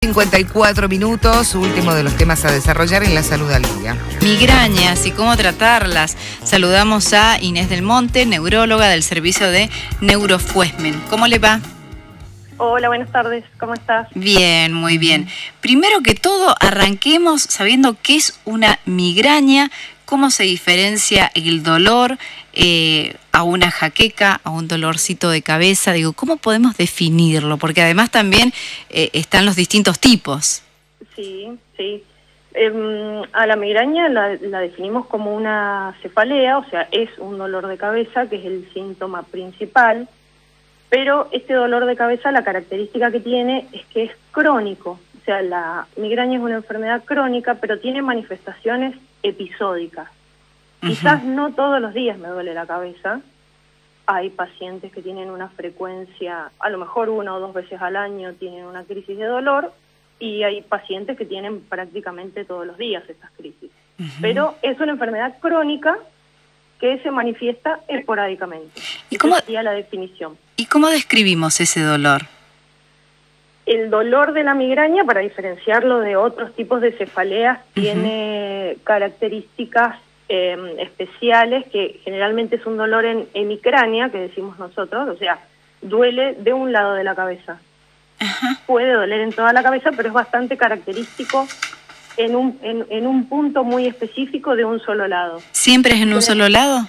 54 minutos, último de los temas a desarrollar en la salud al día. Migrañas y cómo tratarlas. Saludamos a Inés del Monte, neuróloga del servicio de Neurofuesmen. ¿Cómo le va? Hola, buenas tardes. ¿Cómo estás? Bien, muy bien. Primero que todo, arranquemos sabiendo qué es una migraña, cómo se diferencia el dolor a una jaqueca, a un dolorcito de cabeza. Digo, ¿cómo podemos definirlo? Porque además también están los distintos tipos. Sí. A la migraña la definimos como una cefalea, o sea, es un dolor de cabeza que es el síntoma principal, pero este dolor de cabeza, la característica que tiene es que es crónico. O sea, la migraña es una enfermedad crónica, pero tiene manifestaciones episódicas. Quizás no todos los días me duele la cabeza. Hay pacientes que tienen una frecuencia, a lo mejor 1 o 2 veces al año tienen una crisis de dolor, y hay pacientes que tienen prácticamente todos los días estas crisis. Pero es una enfermedad crónica que se manifiesta esporádicamente. ¿Y cómo sería la definición? ¿Y cómo describimos ese dolor? El dolor de la migraña, para diferenciarlo de otros tipos de cefaleas, tiene características especiales, que generalmente es un dolor en hemicránea, que decimos nosotros, o sea, duele de un lado de la cabeza. Puede doler en toda la cabeza, pero es bastante característico en un punto muy específico de un solo lado. ¿Siempre es en un solo lado?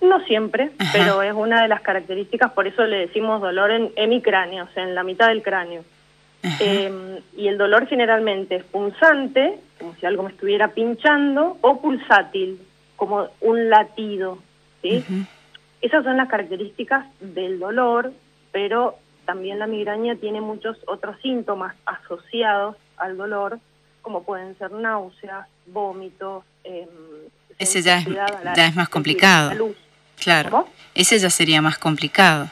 No siempre, pero es una de las características, por eso le decimos dolor en hemicránea, o sea, en la mitad del cráneo. Y el dolor generalmente es punzante, como si algo me estuviera pinchando, o pulsátil, como un latido, ¿sí? Esas son las características del dolor, pero también la migraña tiene muchos otros síntomas asociados al dolor, como pueden ser náuseas, vómitos. Ese ya es más complicado. Claro, ¿cómo? Ese ya sería más complicado.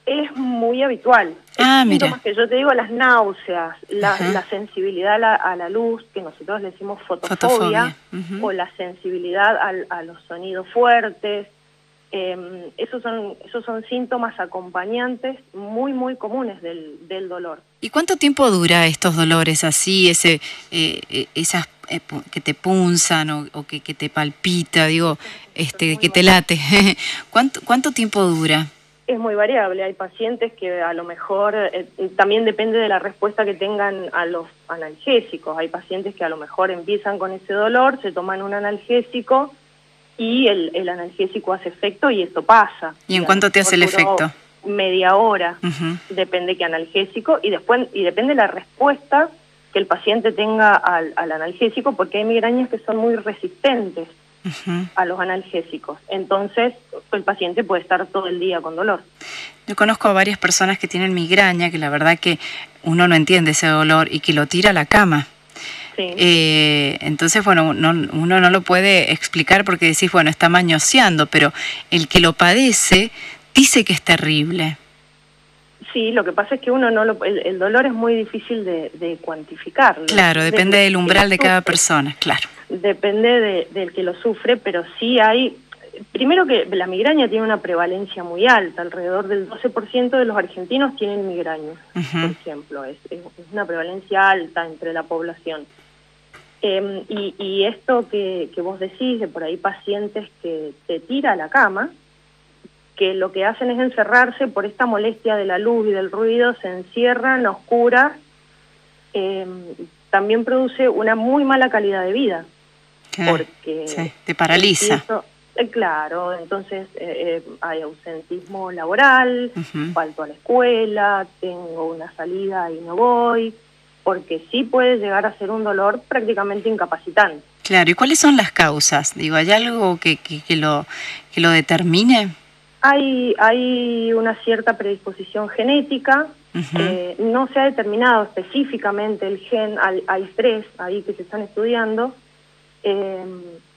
Es muy habitual. Síntomas que yo te digo, las náuseas, la sensibilidad a la luz, que nosotros le decimos fotofobia. O la sensibilidad a los sonidos fuertes. Esos son síntomas acompañantes muy comunes del dolor. ¿Y cuánto tiempo dura estos dolores así, esas que te punzan o que te palpita, digo, que te late? ¿Cuánto tiempo dura? Es muy variable. Hay pacientes que a lo mejor también depende de la respuesta que tengan a los analgésicos. Hay pacientes que a lo mejor empiezan con ese dolor, se toman un analgésico y el analgésico hace efecto y esto pasa. ¿Y en cuánto te hace el efecto? Media hora, depende qué analgésico, y depende la respuesta que el paciente tenga al analgésico, porque hay migrañas que son muy resistentes a los analgésicos. Entonces, el paciente puede estar todo el día con dolor. Yo conozco a varias personas que tienen migraña, que la verdad que uno no entiende ese dolor y que lo tira a la cama. Entonces, bueno, uno no lo puede explicar porque decís, bueno, está mañoseando, pero el que lo padece dice que es terrible. Sí, lo que pasa es que uno el dolor es muy difícil de cuantificarlo. Claro, depende del umbral de cada persona, claro. Depende del que lo sufre, pero sí hay... Primero que la migraña tiene una prevalencia muy alta, alrededor del 12% de los argentinos tienen migraña, por ejemplo, es una prevalencia alta entre la población. Y esto que vos decís, de por ahí pacientes que te tira a la cama, que lo que hacen es encerrarse por esta molestia de la luz y del ruido, se encierran a oscuras, también produce una muy mala calidad de vida. Porque te paraliza. Claro, entonces hay ausentismo laboral, falto a la escuela, tengo una salida y no voy, porque sí puede llegar a ser un dolor prácticamente incapacitante. Claro, ¿y cuáles son las causas? Digo, ¿hay algo que lo determine? Hay una cierta predisposición genética, no se ha determinado específicamente el gen, hay 3 ahí que se están estudiando,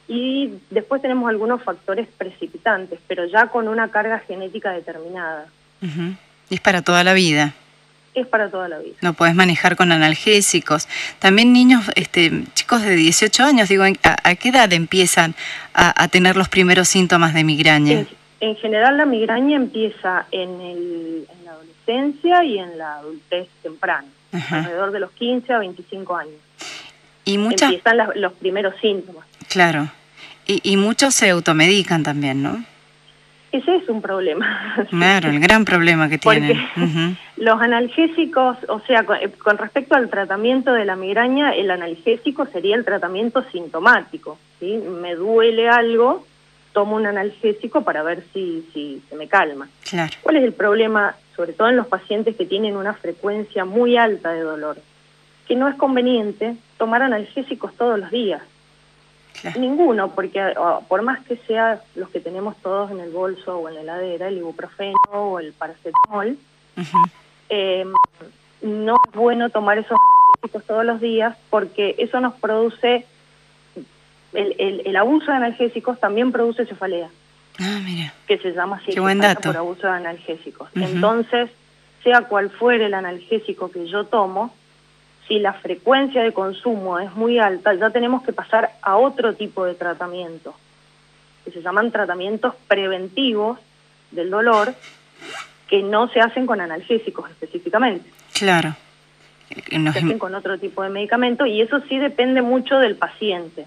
y después tenemos algunos factores precipitantes, pero ya con una carga genética determinada. ¿Y es para toda la vida? Es para toda la vida. Lo podés manejar con analgésicos. También niños, chicos de 18 años, digo, ¿a qué edad empiezan a tener los primeros síntomas de migraña? En general la migraña empieza en la adolescencia y en la adultez temprana. alrededor de los 15 a 25 años. Y empiezan los primeros síntomas. Claro. Y muchos se automedican también, ¿no? Ese es un problema. Claro, el gran problema que tienen. Porque los analgésicos, o sea, con respecto al tratamiento de la migraña, el analgésico sería el tratamiento sintomático, ¿sí? Me duele algo, tomo un analgésico para ver si se me calma. Claro. ¿Cuál es el problema, sobre todo en los pacientes que tienen una frecuencia muy alta de dolor? Que no es conveniente tomar analgésicos todos los días. Claro. Ninguno, porque por más que sea los que tenemos todos en el bolso o en la heladera, el ibuprofeno o el paracetamol, no es bueno tomar esos analgésicos todos los días, porque eso nos produce, el abuso de analgésicos también produce cefalea. Ah, mira. Que se llama así, qué buen dato, por abuso de analgésicos. Entonces, sea cual fuere el analgésico que yo tomo, si la frecuencia de consumo es muy alta, ya tenemos que pasar a otro tipo de tratamiento, que se llaman tratamientos preventivos del dolor, que no se hacen con analgésicos específicamente. Claro. Se hacen con otro tipo de medicamento, y eso sí depende mucho del paciente,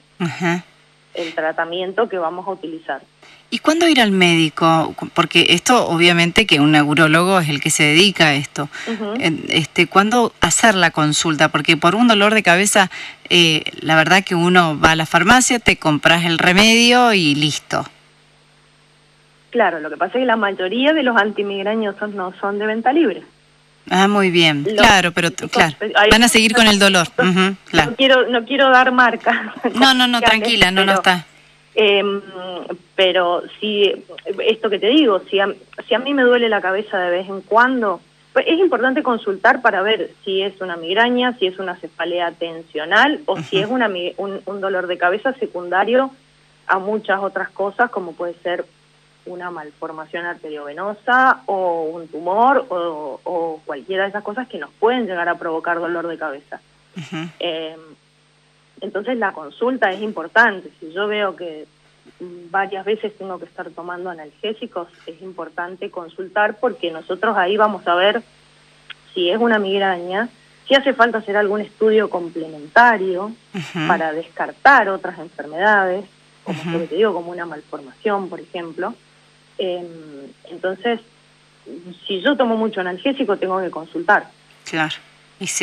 el tratamiento que vamos a utilizar. ¿Y cuándo ir al médico? Porque esto, obviamente, que un neurólogo es el que se dedica a esto. ¿Cuándo hacer la consulta? Porque por un dolor de cabeza, la verdad que uno va a la farmacia, te compras el remedio y listo. Claro, lo que pasa es que la mayoría de los antimigrañosos no son de venta libre. Ah, muy bien. Claro, pero claro, van a seguir con el dolor. Claro. No quiero dar marcas. No, tranquila, no está. Pero si, esto que te digo, si a mí me duele la cabeza de vez en cuando, pues es importante consultar para ver si es una migraña, si es una cefalea tensional o si es un dolor de cabeza secundario a muchas otras cosas, como puede ser una malformación arteriovenosa o un tumor o cualquiera de esas cosas que nos pueden llegar a provocar dolor de cabeza. Entonces la consulta es importante. Si yo veo que varias veces tengo que estar tomando analgésicos, es importante consultar, porque nosotros ahí vamos a ver si es una migraña, si hace falta hacer algún estudio complementario para descartar otras enfermedades, como lo que te digo, como una malformación, por ejemplo. Entonces, si yo tomo mucho analgésico, tengo que consultar. Claro.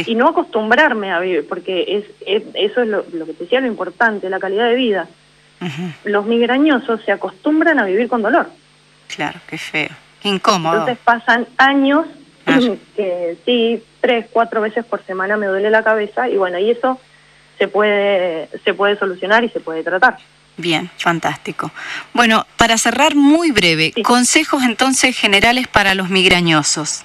Y no acostumbrarme a vivir, porque eso es lo que te decía, lo importante, la calidad de vida. Los migrañosos se acostumbran a vivir con dolor. Claro, qué feo, qué incómodo. Entonces pasan años que sí, 3, 4 veces por semana me duele la cabeza, y bueno, y eso se puede solucionar y se puede tratar. Bien, fantástico. Bueno, para cerrar muy breve, consejos entonces generales para los migrañosos.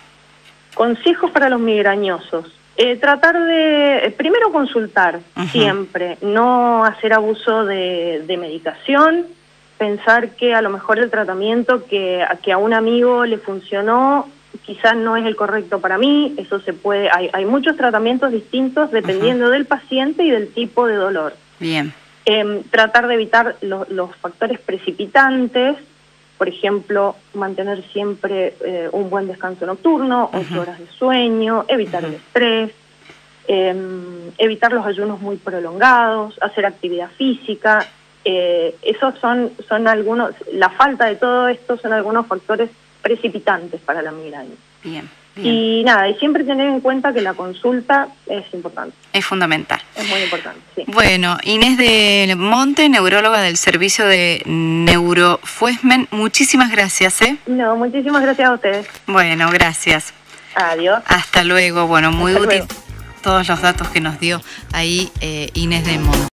Consejos para los migrañosos. Tratar de, primero consultar siempre, no hacer abuso de medicación, pensar que a lo mejor el tratamiento que a un amigo le funcionó quizás no es el correcto para mí. Eso se puede, hay muchos tratamientos distintos dependiendo del paciente y del tipo de dolor. Bien. Tratar de evitar los factores precipitantes. Por ejemplo, mantener siempre un buen descanso nocturno, 8 horas de sueño, evitar el estrés, evitar los ayunos muy prolongados, hacer actividad física. Esos son algunos, la falta de todo esto son algunos factores precipitantes para la migraña. Bien. Y nada, y siempre tener en cuenta que la consulta es importante. Es fundamental. Es muy importante, sí. Bueno, Inés del Monte, neuróloga del servicio de Neurofuesmen, muchísimas gracias, No, muchísimas gracias a ustedes. Bueno, gracias. Adiós. Hasta luego. Bueno, muy Hasta útil luego. todos los datos que nos dio ahí Inés del Monte.